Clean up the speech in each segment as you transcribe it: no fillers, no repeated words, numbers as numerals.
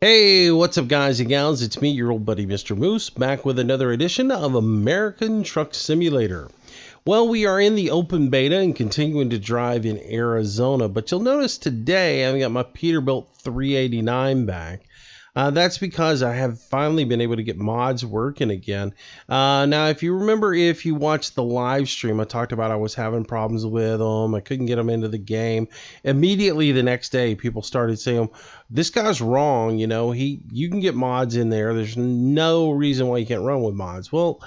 Hey, what's up, guys and gals? It's me, your old buddy, Mr. Moose, back with another edition of American Truck Simulator. Well, we are in the open beta and continuing to drive in Arizona, but you'll notice today I've got my Peterbilt 389 back. That's because I have finally been able to get mods working again. Now, if you remember, if you watched the live stream, I talked about I was having problems with them. I couldn't get them into the game. Immediately the next day, people started saying, this guy's wrong. You can get mods in there. There's no reason why you can't run with mods. Well,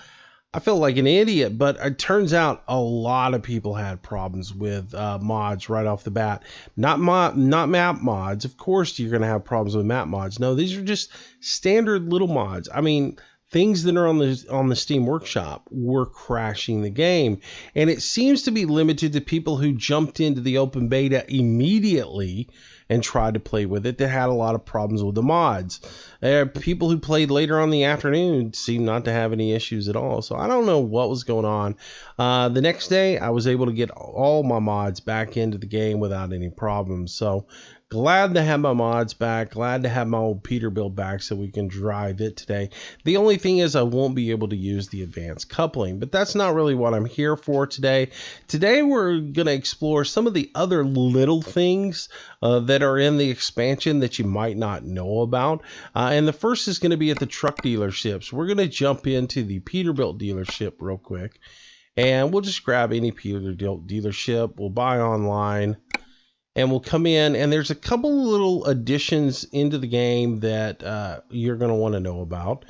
I felt like an idiot, but it turns out a lot of people had problems with mods right off the bat. Not map mods. Of course, you're going to have problems with map mods. No, these are just standard little mods. I mean, things that are on the Steam Workshop were crashing the game, and it seems to be limited to people who jumped into the open beta immediately and tried to play with it that had a lot of problems with the mods. People who played later on in the afternoon seemed not to have any issues at all. So I don't know what was going on. The next day, I was able to get all my mods back into the game without any problems. So glad to have my mods back. Glad to have my old Peterbilt back so we can drive it today. The only thing is I won't be able to use the advanced coupling, but that's not really what I'm here for today. Today we're going to explore some of the other little things that are in the expansion that you might not know about. And the first is going to be at the truck dealerships. We're going to jump into the Peterbilt dealership real quick, and we'll just grab any Peterbilt dealership. We'll buy online, and we'll come in, and there's a couple little additions into the game that you're going to want to know about.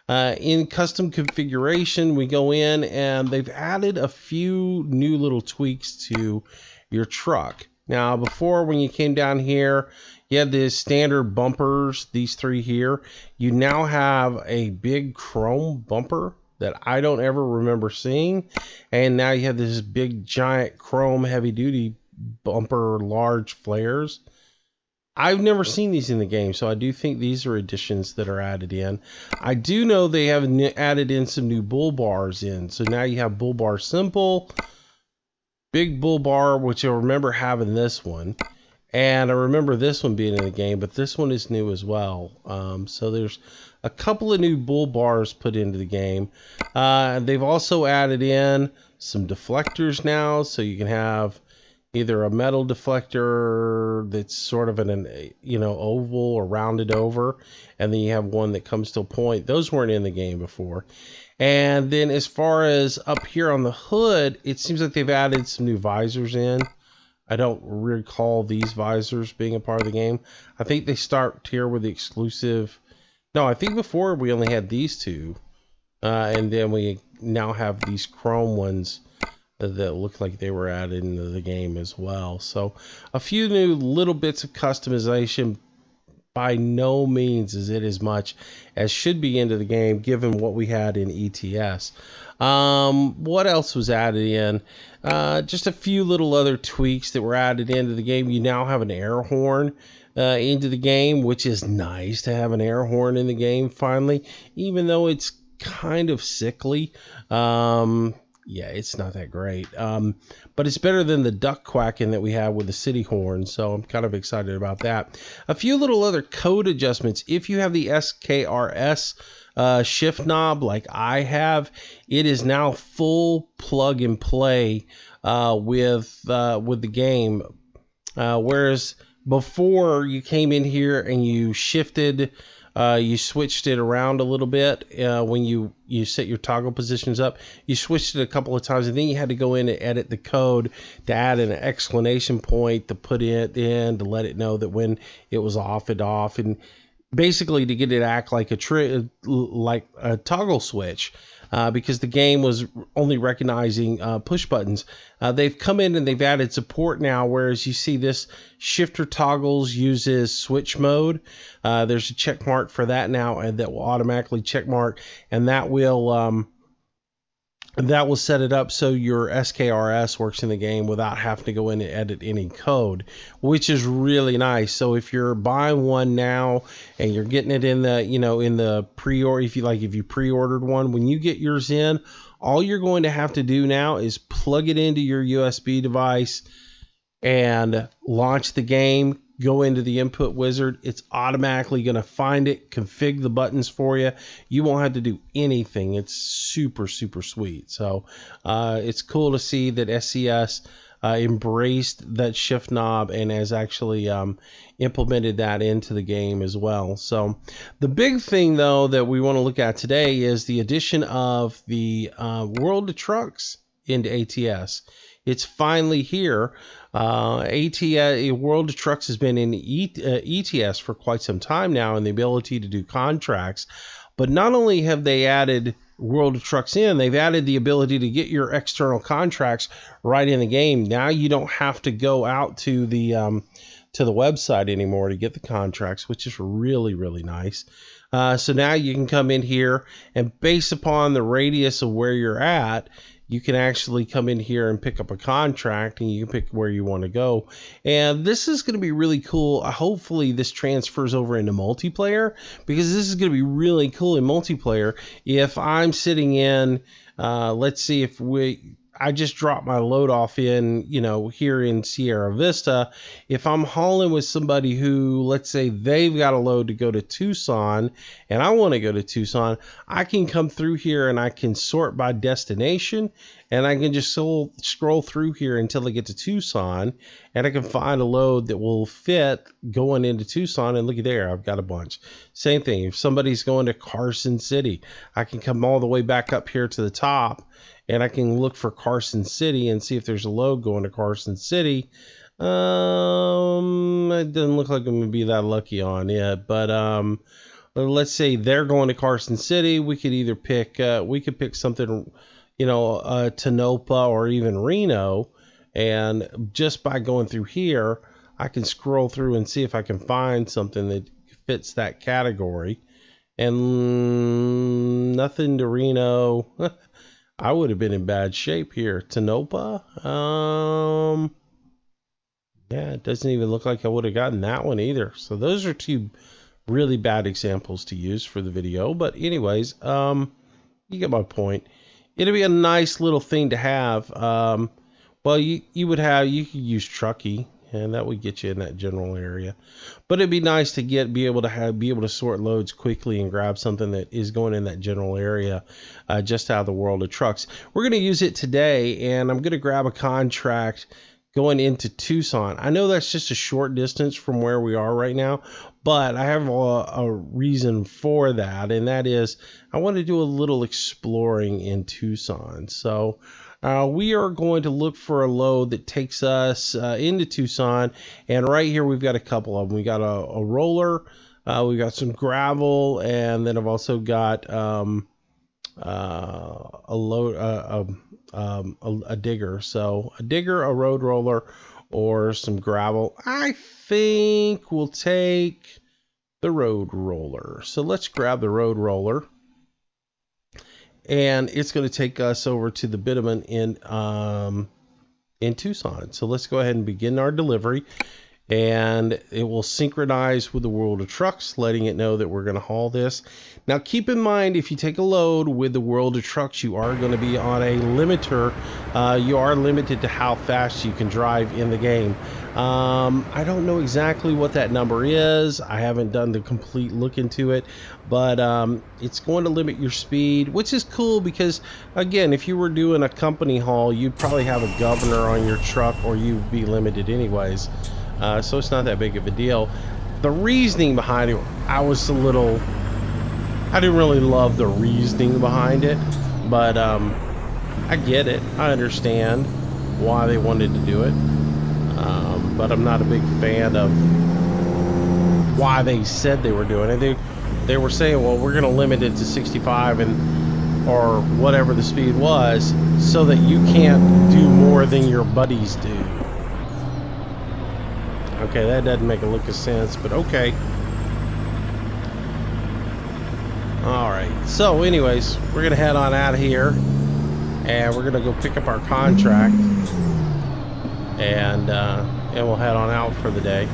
In custom configuration, we go in, and they've added a few new little tweaks to your truck. Now, before, when you came down here, you had the standard bumpers, these three here. You now have a big chrome bumper that I don't ever remember seeing. And now you have this big giant chrome heavy duty bumper, large flares. I've never seen these in the game, so I do think these are additions that are added in. I do know they have added in some new bull bars in. So now you have bull bar simple, big bull bar, which I remember having this one. And I remember this one being in the game, but this one is new as well. So there's a couple of new bull bars put into the game. They've also added in some deflectors now, so you can have either a metal deflector that's sort of an oval or rounded over, and then you have one that comes to a point. Those weren't in the game before. And then as far as up here on the hood, it seems like they've added some new visors in. I don't recall these visors being a part of the game. I think they start here with the exclusive. No, I think before we only had these two. And then we now have these chrome ones that look like they were added into the game as well. So a few new little bits of customization. By no means is it as much as should be into the game given what we had in ETS. What else was added in? Just a few little other tweaks that were added into the game. You now have an air horn into the game, which is nice to have an air horn in the game finally, even though it's kind of sickly. Yeah, it's not that great. But it's better than the duck quacking that we have with the city horn. So I'm kind of excited about that. A few little other code adjustments. If you have the SKRS shift knob like I have, it is now full plug and play with the game. Whereas before you came in here and you shifted, you switched it around a little bit when you set your toggle positions up. You switched it a couple of times, and then you had to go in and edit the code to add an exclamation point to put it in to let it know that when it was off, it off, and basically to get it to act like a toggle switch. Because the game was only recognizing push buttons. They've come in and they've added support now, whereas you see this shifter toggles uses switch mode. There's a check mark for that now, and that will automatically check mark, and that will set it up so your SKRS works in the game without having to go in and edit any code, which is really nice. So if you're buying one now and you're getting it in the pre-order, if you pre-ordered one, when you get yours in, all you're going to have to do now is plug it into your USB device and launch the game, go into the input wizard. It's automatically going to find it, configure the buttons for you. You won't have to do anything. It's super, super sweet. So it's cool to see that SCS embraced that shift knob and has actually implemented that into the game as well. So the big thing though that we want to look at today is the addition of the World of Trucks into ATS. It's finally here. ATS, World of Trucks has been in ETS for quite some time now, and the ability to do contracts. But not only have they added World of Trucks in, they've added the ability to get your external contracts right in the game. Now you don't have to go out to the website anymore to get the contracts, which is really, really nice. So now you can come in here, and based upon the radius of where you're at, you can actually come in here and pick up a contract, and you can pick where you want to go. And this is going to be really cool. Hopefully this transfers over into multiplayer, because this is going to be really cool in multiplayer. If I'm sitting in, let's see, if I just dropped my load off in, here in Sierra Vista. If I'm hauling with somebody who, let's say they've got a load to go to Tucson and I want to go to Tucson, I can come through here and I can sort by destination, and I can just scroll through here until I get to Tucson, and I can find a load that will fit going into Tucson. And look at there, I've got a bunch. Same thing, if somebody's going to Carson City, I can come all the way back up here to the top, and I can look for Carson City and see if there's a load going to Carson City. It doesn't look like I'm going to be that lucky on it, but let's say they're going to Carson City. We could either pick, something, Tonopah or even Reno, and just by going through here, I can scroll through and see if I can find something that fits that category. And nothing to Reno. I would have been in bad shape here. Tonopah, yeah, it doesn't even look like I would have gotten that one either. So those are two really bad examples to use for the video. But anyways, you get my point. It'll be a nice little thing to have. Well, you could use Truckee, and that would get you in that general area. But it'd be nice to be able to sort loads quickly and grab something that is going in that general area, just out of the World of Trucks. We're going to use it today, and I'm going to grab a contract going into Tucson. I know that's just a short distance from where we are right now, but I have a reason for that, and that is I want to do a little exploring in Tucson. So we are going to look for a load that takes us into Tucson, and right here we've got a couple of them. We got a roller, we got some gravel, and then I've also got a load, a digger. So a digger, a road roller, or some gravel. I think we'll take the road roller. So let's grab the road roller, and it's going to take us over to the bitumen in Tucson. So let's go ahead and begin our delivery, and it will synchronize with the World of Trucks, letting it know that we're going to haul this. Now keep in mind, if you take a load with the World of Trucks, you are going to be on a limiter. You are limited to how fast you can drive in the game. I don't know exactly what that number is. I haven't done the complete look into it, but it's going to limit your speed, which is cool because, again, if you were doing a company haul, you'd probably have a governor on your truck, or you'd be limited anyways. So it's not that big of a deal. The reasoning behind it, I didn't really love the reasoning behind it, but I get it. I understand why they wanted to do it, but I'm not a big fan of why they said they were doing it. They were saying, well, we're going to limit it to 65 or whatever the speed was, so that you can't do more than your buddies do. Okay, that doesn't make a lick of sense, but okay. Alright, so anyways, we're going to head on out of here, and we're going to go pick up our contract, and we'll head on out for the day.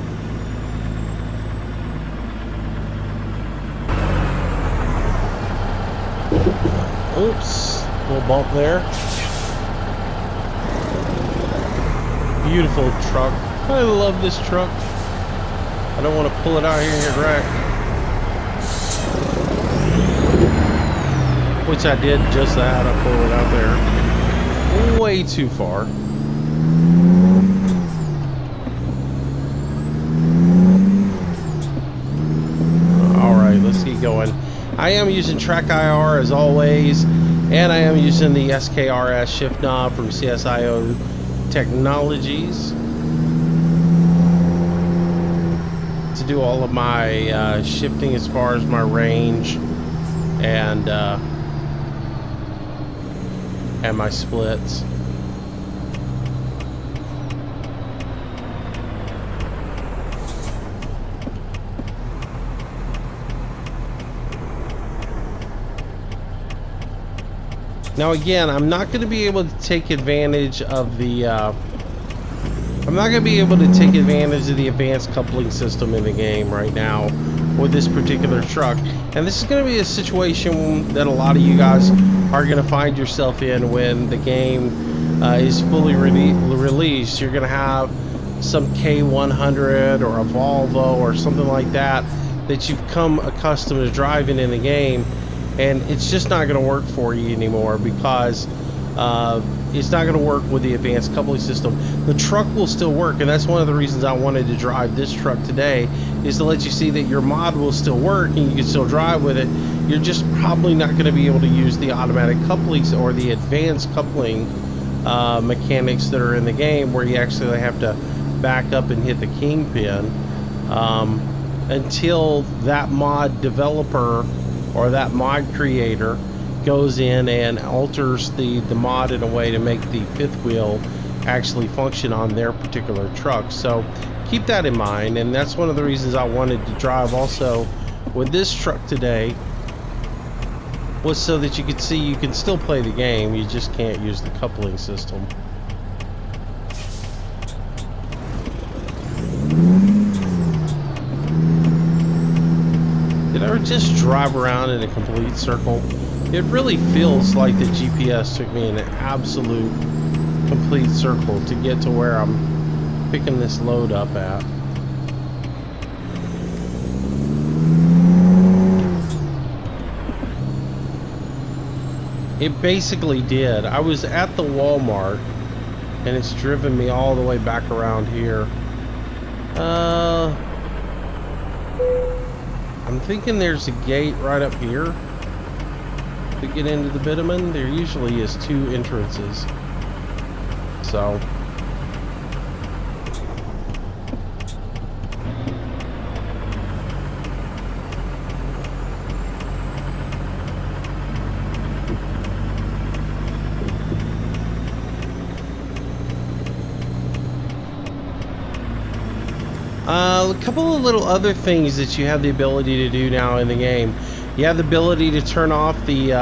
Oops, little bump there. Beautiful truck. I love this truck. I don't want to pull it out here and get wrecked. Which I did just that. I pulled it out there. Way too far. Alright, let's keep going. I am using TrackIR as always, and I am using the SKRS shift knob from CSIO Technologies to do all of my shifting as far as my range and my splits. Now again, I'm not going to be able to take advantage of the advanced coupling system in the game right now with this particular truck. And this is going to be a situation that a lot of you guys are going to find yourself in when the game is fully released. You're going to have some K100 or a Volvo or something like that that you've come accustomed to driving in the game, and it's just not going to work for you anymore because it's not going to work with the advanced coupling system. The truck will still work, and that's one of the reasons I wanted to drive this truck today, is to let you see that your mod will still work and you can still drive with it. You're just probably not going to be able to use the automatic couplings or the advanced coupling mechanics that are in the game, where you actually have to back up and hit the kingpin until that mod developer or that mod creator goes in and alters the mod in a way to make the fifth wheel actually function on their particular truck. So keep that in mind, and that's one of the reasons I wanted to drive also with this truck today, was so that you could see you can still play the game, you just can't use the coupling system. Did I ever just drive around in a complete circle? It really feels like the GPS took me in an absolute complete circle to get to where I'm picking this load up at. It basically did. I was at the Walmart and it's driven me all the way back around here. I'm thinking there's a gate right up here to get into the bitumen. There usually is 2 entrances. So a couple of little other things that you have the ability to do now in the game. You have the ability to turn off the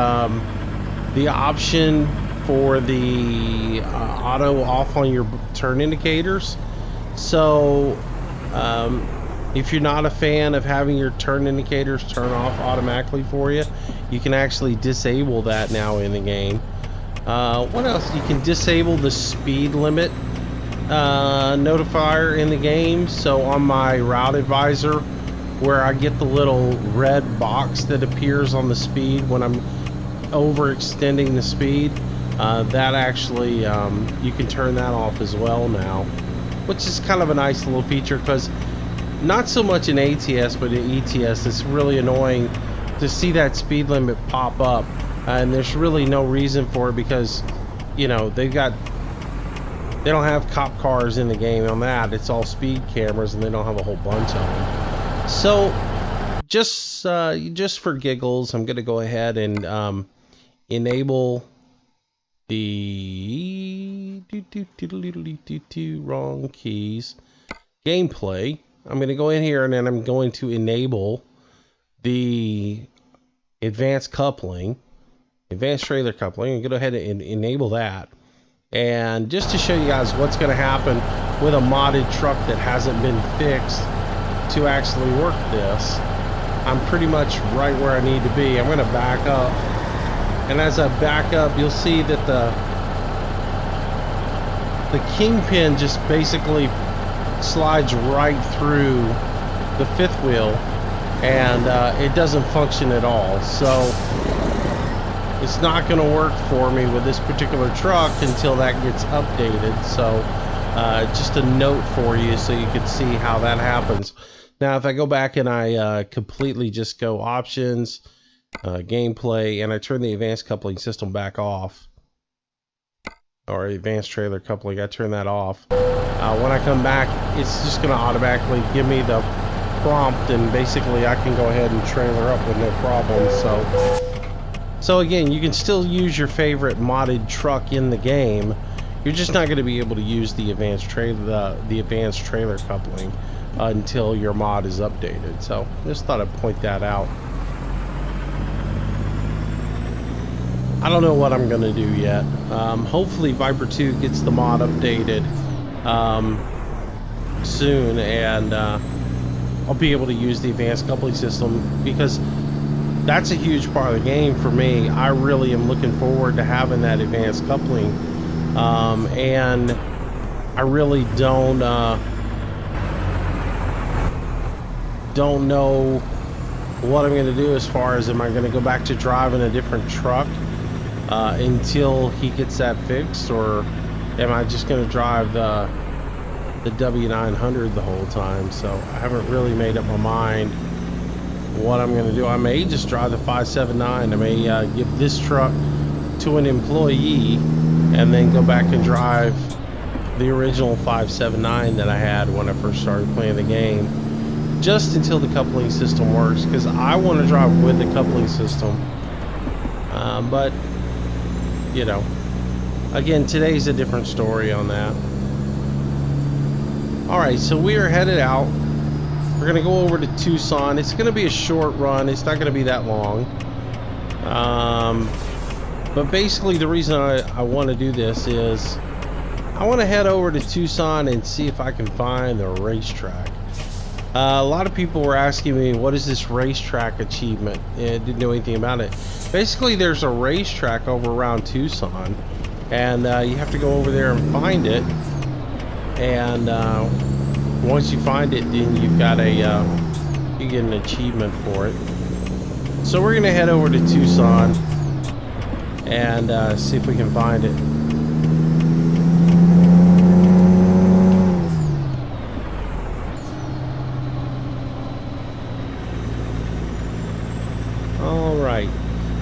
option for the auto off on your turn indicators. So if you're not a fan of having your turn indicators turn off automatically for you, you can actually disable that now in the game. What else? You can disable the speed limit notifier in the game. So on my route advisor, where I get the little red box that appears on the speed when I'm overextending the speed, that actually you can turn that off as well now, which is kind of a nice little feature, because not so much in ATS but in ETS it's really annoying to see that speed limit pop up, and there's really no reason for it, because you know they don't have cop cars in the game on that. It's all speed cameras and they don't have a whole bunch of them. So just for giggles, I'm gonna go ahead and enable the wrong keys gameplay. I'm gonna go in here and then I'm going to enable the advanced trailer coupling, and go ahead and enable that. And just to show you guys what's going to happen with a modded truck that hasn't been fixed to actually work this, I'm pretty much right where I need to be. I'm going to back up, and as I back up, you'll see that the kingpin just basically slides right through the fifth wheel, and it doesn't function at all. So it's not going to work for me with this particular truck until that gets updated. So just a note for you so you can see how that happens. Now if I go back and I completely just go options, gameplay, and I turn the advanced coupling system back off, or advanced trailer coupling, I turn that off. When I come back, it's just going to automatically give me the prompt, and basically I can go ahead and trailer up with no problem. So again, you can still use your favorite modded truck in the game. You're just not going to be able to use the advanced trailer coupling until your mod is updated. So just thought I'd point that out. I don't know what I'm going to do yet. Hopefully Viper 2 gets the mod updated soon, and I'll be able to use the advanced coupling system, because that's a huge part of the game for me. I really am looking forward to having that advanced coupling, and I really don't know what I'm going to do as far as, am I going to go back to driving a different truck until he gets that fixed, or am I just going to drive the W900 the whole time? So I haven't really made up my mind what I'm going to do. I may just drive the 579. I may give this truck to an employee and then go back and drive the original 579 that I had when I first started playing the game, just until the coupling system works, because I want to drive with the coupling system. But you know, again, today's a different story on that. Alright, so we are headed out. We're going to go over to Tucson. It's going to be a short run. It's not going to be that long. But basically the reason I want to do this is I want to head over to Tucson and see if I can find the racetrack. A lot of people were asking me, what is this racetrack achievement? I didn't know anything about it. Basically, there's a racetrack over around Tucson, and you have to go over there and find it. And once you find it, then you've got you get an achievement for it. So we're gonna head over to Tucson and see if we can find it.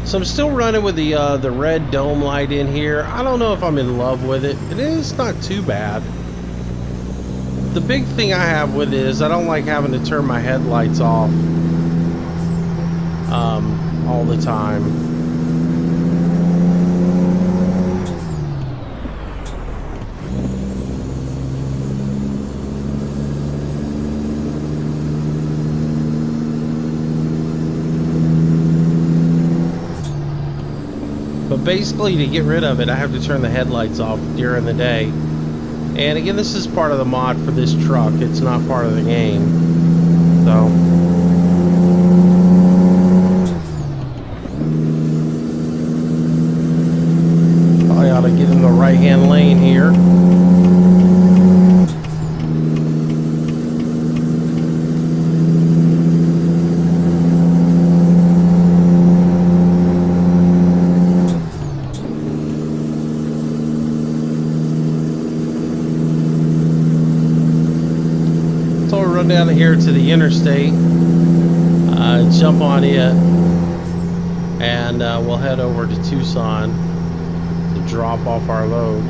So I'm still running with the red dome light in here. I don't know if I'm in love with it. It is not too bad. The big thing I have with it is I don't like having to turn my headlights off all the time. But basically, to get rid of it, I have to turn the headlights off during the day. And again, this is part of the mod for this truck. It's not part of the game. So probably ought to get in the right-hand lane here. Down here to the interstate, jump on it, and we'll head over to Tucson to drop off our load.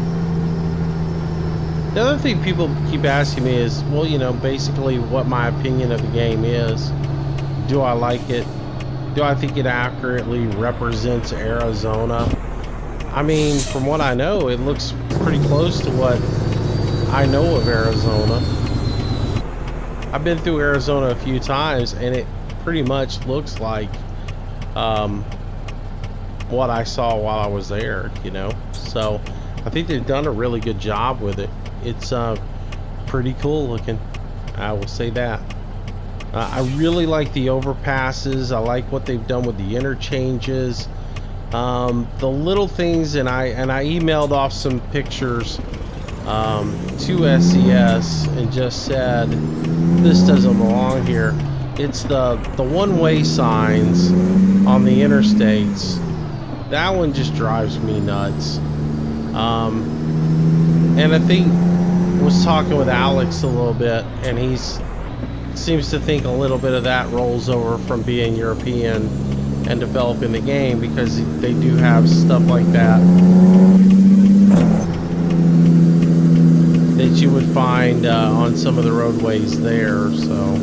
The other thing people keep asking me is, well, you know, basically what my opinion of the game is. Do I like it? Do I think it accurately represents Arizona? I mean, from what I know, it looks pretty close to what I know of Arizona. I've been through Arizona a few times, and it pretty much looks like what I saw while I was there, you know. So I think they've done a really good job with it. It's pretty cool looking, I will say that. I really like the overpasses. I like what they've done with the interchanges, the little things, and I emailed off some pictures to SES and just said, this doesn't belong here. It's the one-way signs on the interstates. That one just drives me nuts. And I think was talking with Alex a little bit, and seems to think a little bit of that rolls over from being European and developing the game, because they do have stuff like that that you would find on some of the roadways there. So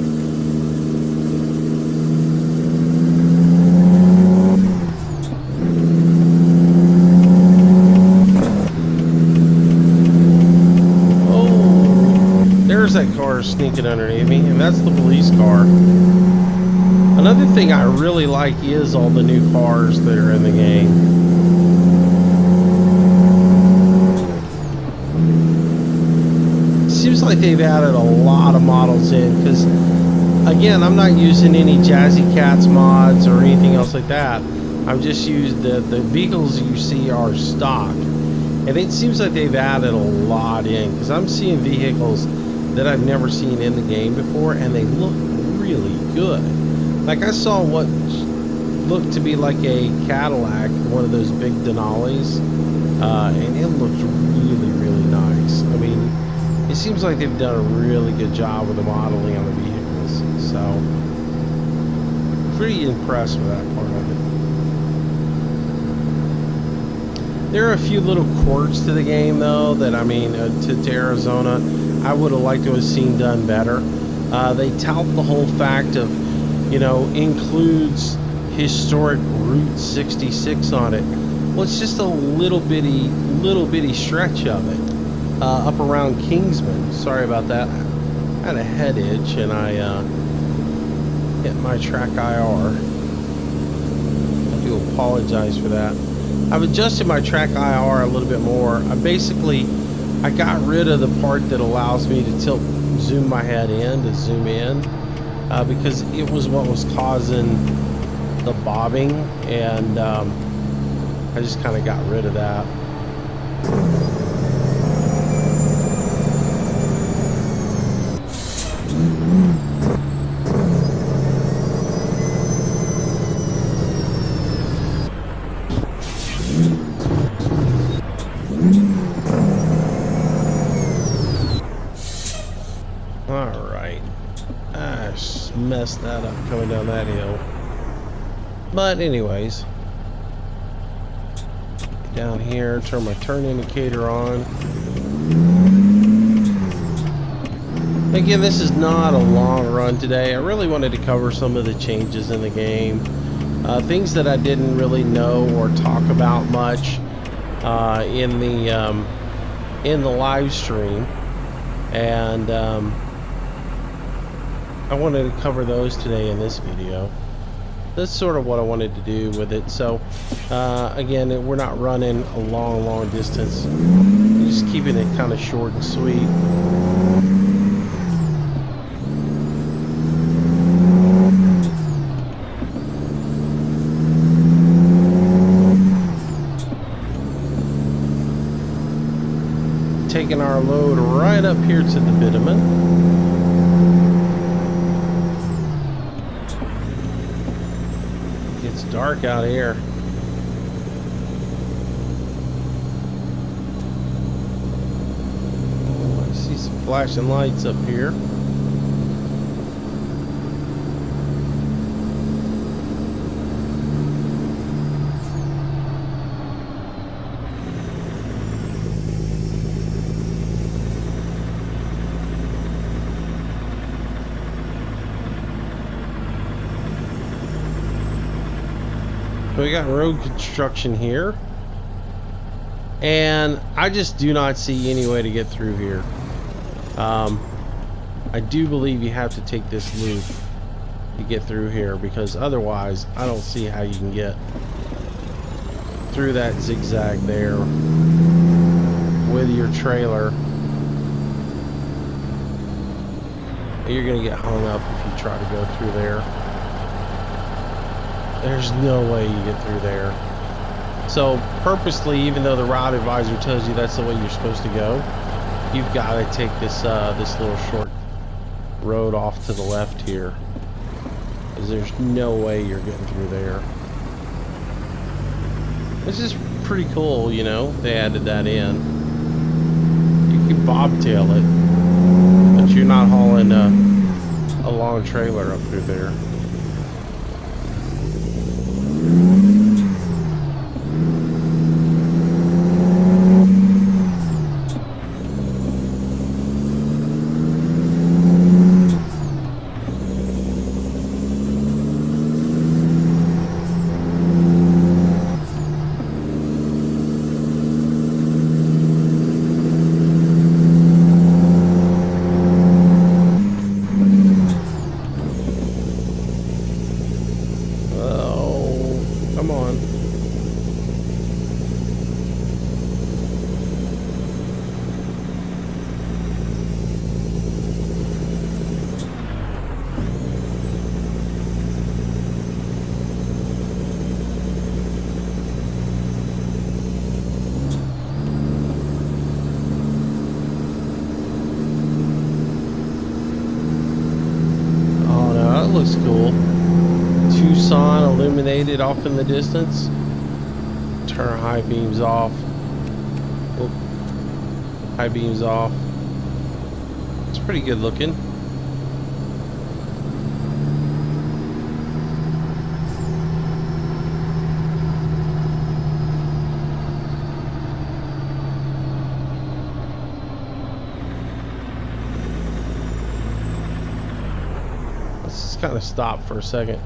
that car sneaking underneath me, and that's the police car. Another thing I really like is all the new cars that are in the game. Seems like they've added a lot of models in, because again, I'm not using any Jazzy Cats mods or anything else like that. I've just used the vehicles you see are stock, and it seems like they've added a lot in, because I'm seeing vehicles that I've never seen in the game before, and they look really good. Like I saw what looked to be like a Cadillac, one of those big Denali's, and it looked really, really nice. I mean, it seems like they've done a really good job with the modeling on the vehicles, so pretty impressed with that part of it. There are a few little quirks to the game, though, that I mean, to Arizona, I would have liked to have seen done better. They tout the whole fact of, you know, includes historic Route 66 on it. Well, it's just a little bitty stretch of it up around Kingsman. Sorry about that. I had a head itch and I hit my track IR. I do apologize for that. I've adjusted my track IR a little bit more. I got rid of the part that allows me to zoom my head in, to zoom in, because it was what was causing the bobbing, and I just kind of got rid of that. Messed that up coming down that hill. But anyways, down here, turn my turn indicator on. Again, this is not a long run today. I really wanted to cover some of the changes in the game, things that I didn't really know or talk about much in the live stream, and I wanted to cover those today in this video. That's sort of what I wanted to do with it. So again, we're not running a long distance, we're just keeping it kind of short and sweet. Taking our load right up here to the bitumen. It's dark out here. Oh, I see some flashing lights up here. We got road construction here, and I just do not see any way to get through here. I do believe you have to take this loop to get through here, because otherwise I don't see how you can get through that zigzag there with your trailer. You're gonna get hung up if you try to go through there. There's no way you get through there. So purposely, even though the route advisor tells you that's the way you're supposed to go, you've got to take this this little short road off to the left here, because there's no way you're getting through there. This is pretty cool, you know, they added that in. You can bobtail it, but you're not hauling a long trailer up through there. Come on. Oh no, that looks cool. Tucson illuminated off in the distance. Turn high beams off. Oop. High beams off. It's pretty good looking. Let's just kind of stop for a second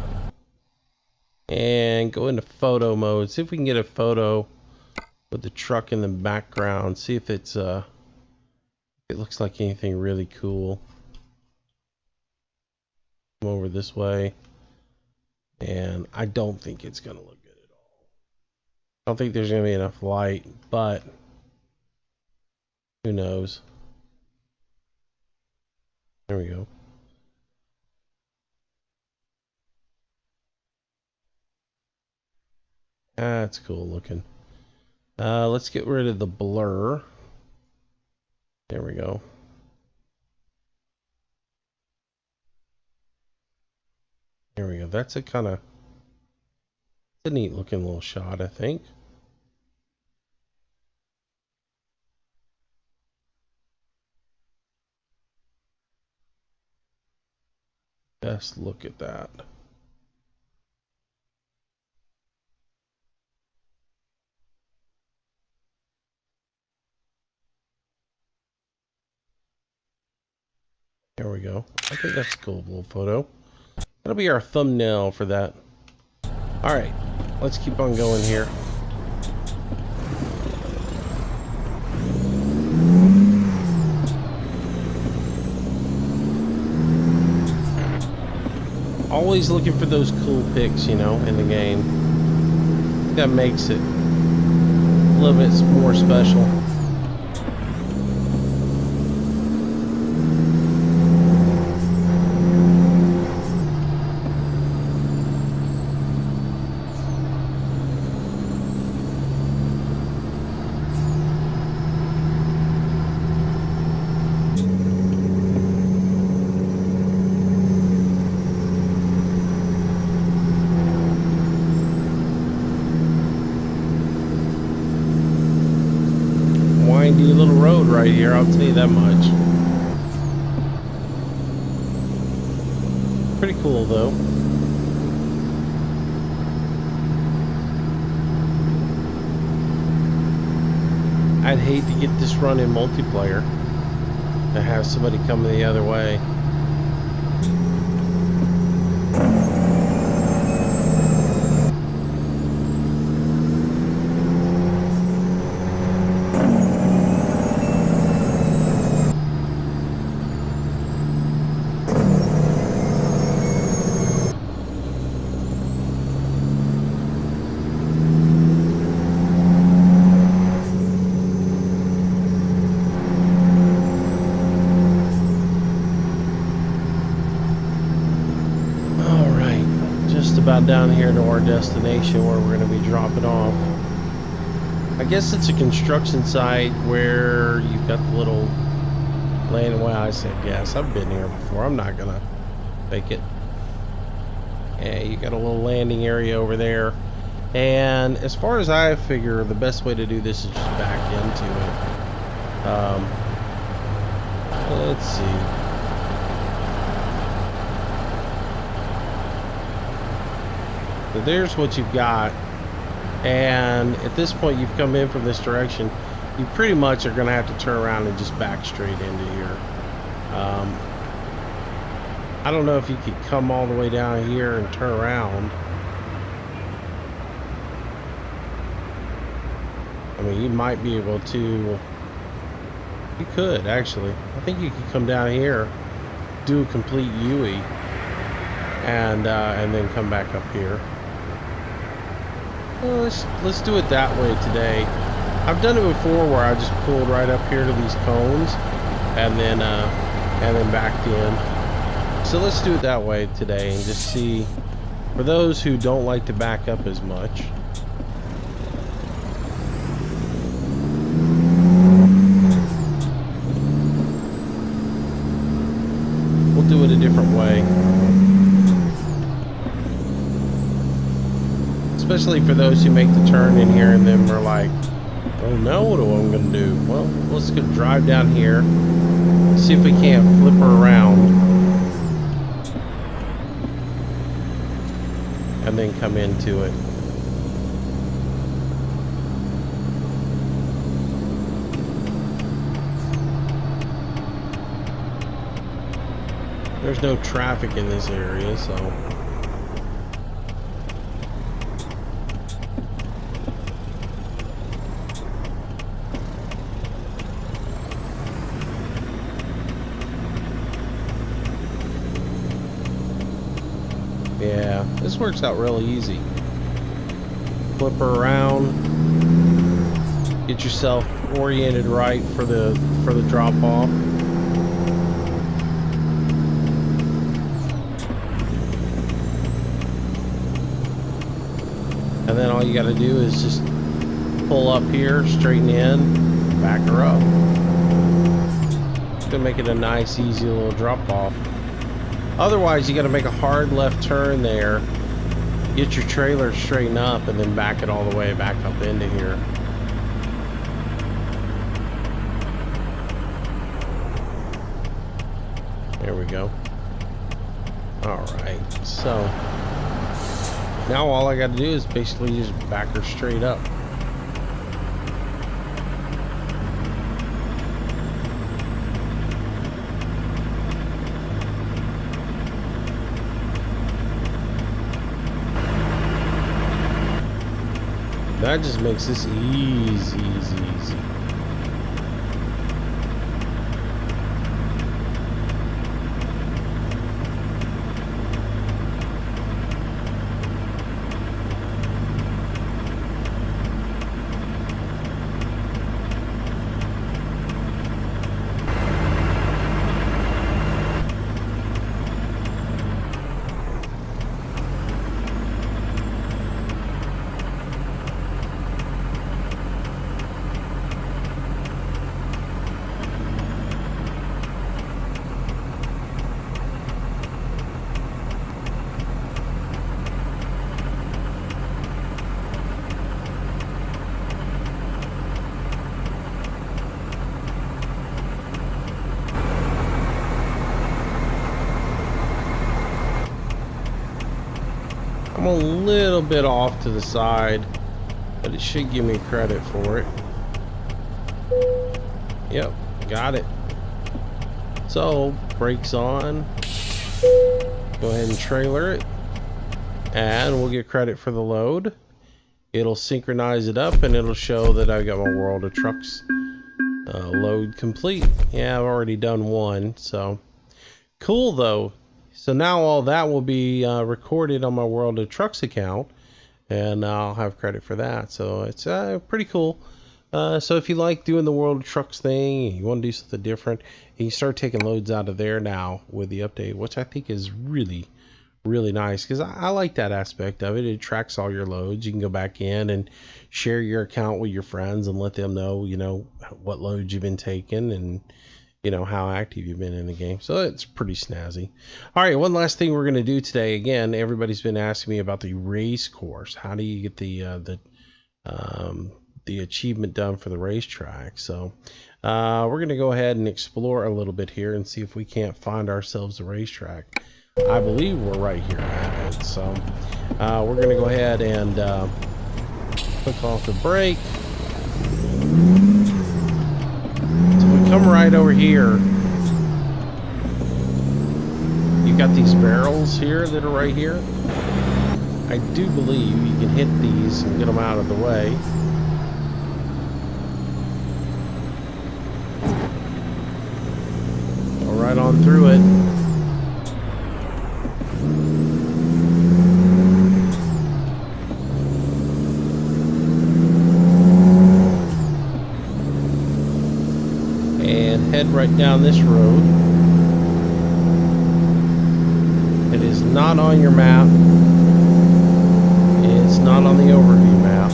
and go into photo mode. See if we can get a photo with the truck in the background. See if it's it looks like anything really cool. Come over this way, and I don't think it's gonna look good at all. I don't think there's gonna be enough light, but who knows? There we go. That's cool looking. Let's get rid of the blur. There we go. There we go. That's a kind of a neat looking little shot, I think. Just look at that. There we go. I think that's a cool little photo. That'll be our thumbnail for that. All right, let's keep on going here. Always looking for those cool pics, you know, in the game. That makes it a little bit more special. Windy little road right here, I'll tell you that much. Pretty cool though. I'd hate to get this run in multiplayer to have somebody coming the other way. About down here to our destination where we're going to be dropping off. I guess it's a construction site where you've got the Landing, well, I said yes. I've been here before. I'm not gonna fake it. Yeah, you got a little landing area over there. And as far as I figure, the best way to do this is just back into it. Let's see. So there's what you've got. And at this point, you've come in from this direction. You pretty much are going to have to turn around and just back straight into here. I don't know if you could come all the way down here and turn around. I mean, you might be able to. You could, actually. I think you could come down here, do a complete U-ey, and then come back up here. Well, let's do it that way today. I've done it before where I just pulled right up here to these cones and then backed in. So let's do it that way today and just see, for those who don't like to back up as much. We'll do it a different way. Especially for those who make the turn in here and then we're like, oh no, what am I going to do? Well, let's go drive down here, see if we can't flip her around, and then come into it. There's no traffic in this area, so... yeah, this works out really easy. Flip her around, get yourself oriented right for the drop off. And then all you got to do is just pull up here, straighten in, back her up. It's gonna make it a nice, easy little drop off. Otherwise, you got to make a hard left turn there, get your trailer straightened up, and then back it all the way back up into here. There we go. Alright, so now all I got to do is basically just back her straight up. That just makes this easy. I'm a little bit off to the side, but it should give me credit for it. Yep, got it. So, brakes on. Go ahead and trailer it. And we'll get credit for the load. It'll synchronize it up and it'll show that I got my World of Trucks load complete. Yeah, I've already done one, so cool though. So now all that will be recorded on my World of Trucks account, and I'll have credit for that. So it's pretty cool. So if you like doing the World of Trucks thing, you want to do something different, you can start taking loads out of there now with the update, which I think is really nice, because I like that aspect of it. It tracks all your loads. You can go back in and share your account with your friends and let them know, you know, what loads you've been taking, and how active you've been in the game. So it's pretty snazzy. All right, one last thing we're going to do today. Again, everybody's been asking me about the race course. How do you get the achievement done for the racetrack? So we're going to go ahead and explore a little bit here and see if we can't find ourselves a racetrack. I believe we're right here at it. So we're going to go ahead and click off the brake. Come right over here. You've got these barrels here that are right here. I do believe you can hit these and get them out of the way. Go right on through it. Head right down this road. It is not on your map. It's not on the overview map.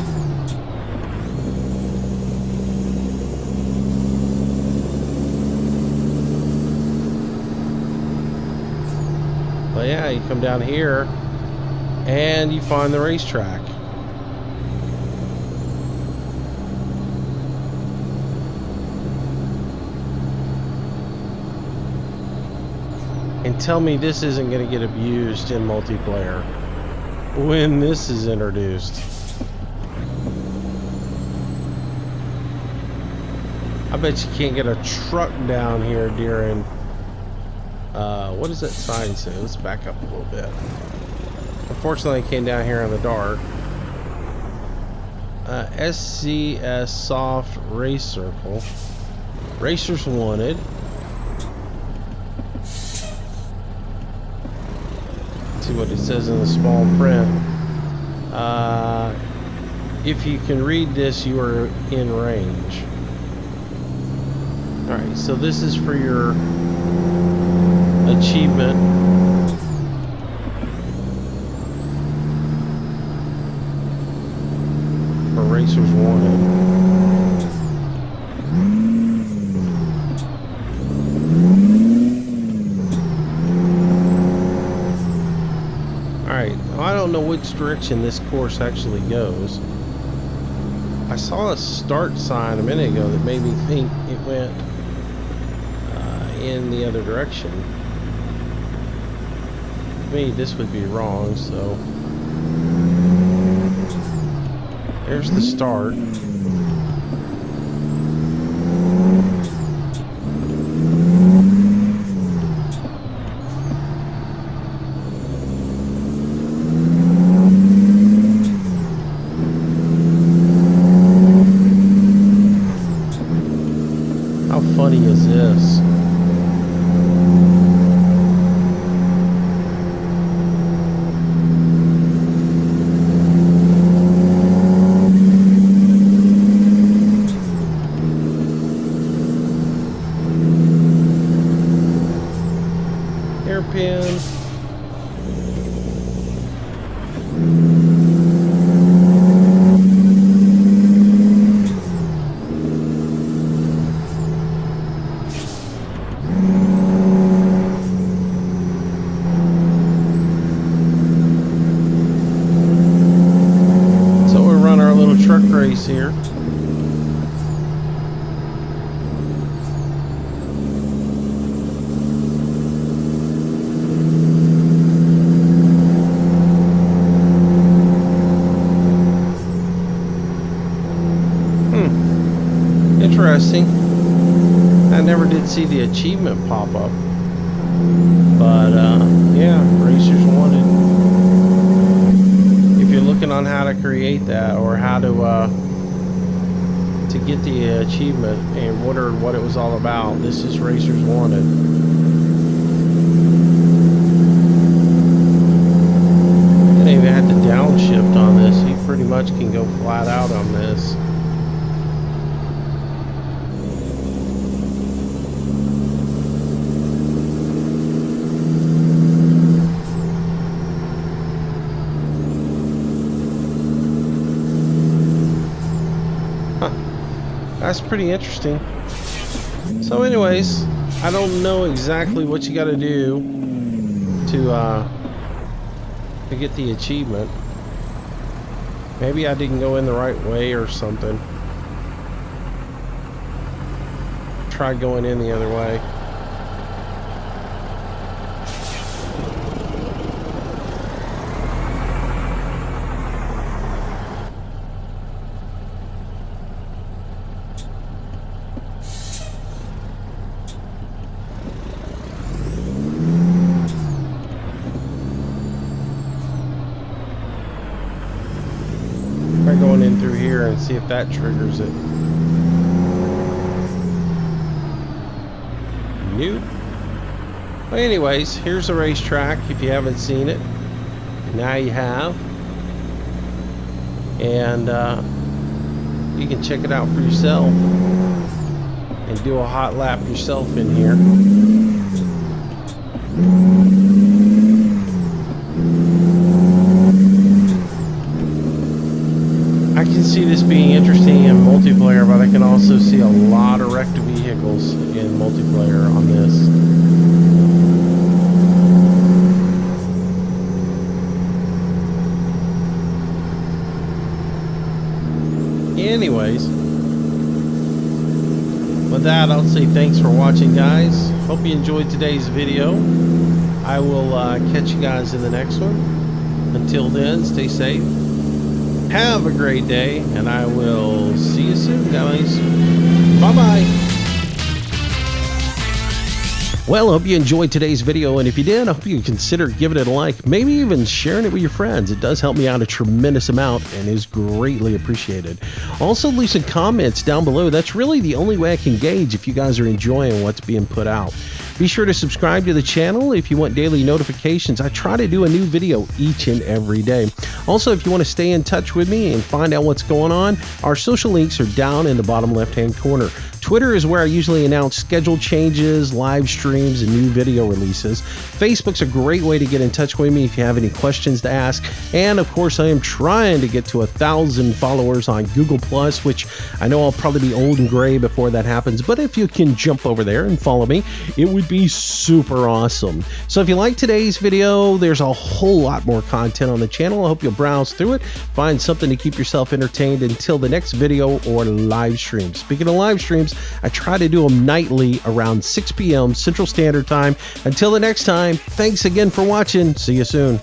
But yeah, you come down here and you find the racetrack. And tell me this isn't going to get abused in multiplayer when this is introduced. I bet you can't get a truck down here during what does that sign say? Let's back up a little bit. Unfortunately, I came down here in the dark. SCS Soft Race Circle. Racers wanted. See what it says in the small print. If you can read this, you are in range. Alright, so this is for your achievement. For Racers Wanted. I don't know which direction this course actually goes. I saw a start sign a minute ago that made me think it went in the other direction. To me, this would be wrong, so there's the start. How funny is this? Hairpin. Truck race here. Interesting. I never did see the achievement pop up. But yeah, Racers Wanted. If you're looking on how to create that or how to get the achievement and wondered what it was all about, this is Racers Wanted. You don't even have to downshift on this. You pretty much can go flat out on this. That's pretty interesting. So anyways, I don't know exactly what you got to do to get the achievement. Maybe I didn't go in the right way or something. Try going in the other way. Try going in through here and see if that triggers it. Nope. Well, anyways, here's a racetrack if you haven't seen it. Now you have. And you can check it out for yourself and do a hot lap yourself in here. I can see this being interesting in multiplayer, but I can also see a lot of wrecked vehicles in multiplayer on this. Anyways, with that, I'll say thanks for watching, guys. Hope you enjoyed today's video. I will catch you guys in the next one. Until then, stay safe. Have a great day, and I will see you soon, guys. Bye-bye. Well, I hope you enjoyed today's video, and if you did, I hope you consider giving it a like, maybe even sharing it with your friends. It does help me out a tremendous amount and is greatly appreciated. Also, leave some comments down below. That's really the only way I can gauge if you guys are enjoying what's being put out. Be sure to subscribe to the channel if you want daily notifications. I try to do a new video each and every day. Also, if you want to stay in touch with me and find out what's going on, our social links are down in the bottom left-hand corner. Twitter is where I usually announce schedule changes, live streams, and new video releases. Facebook's a great way to get in touch with me if you have any questions to ask. And of course, I am trying to get to 1,000 followers on Google+, which I know I'll probably be old and gray before that happens. But if you can jump over there and follow me, it would be super awesome. So if you like today's video, there's a whole lot more content on the channel. I hope you'll browse through it, find something to keep yourself entertained until the next video or live stream. Speaking of live streams, I try to do them nightly around 6 p.m. Central Standard Time. Until the next time, thanks again for watching. See you soon.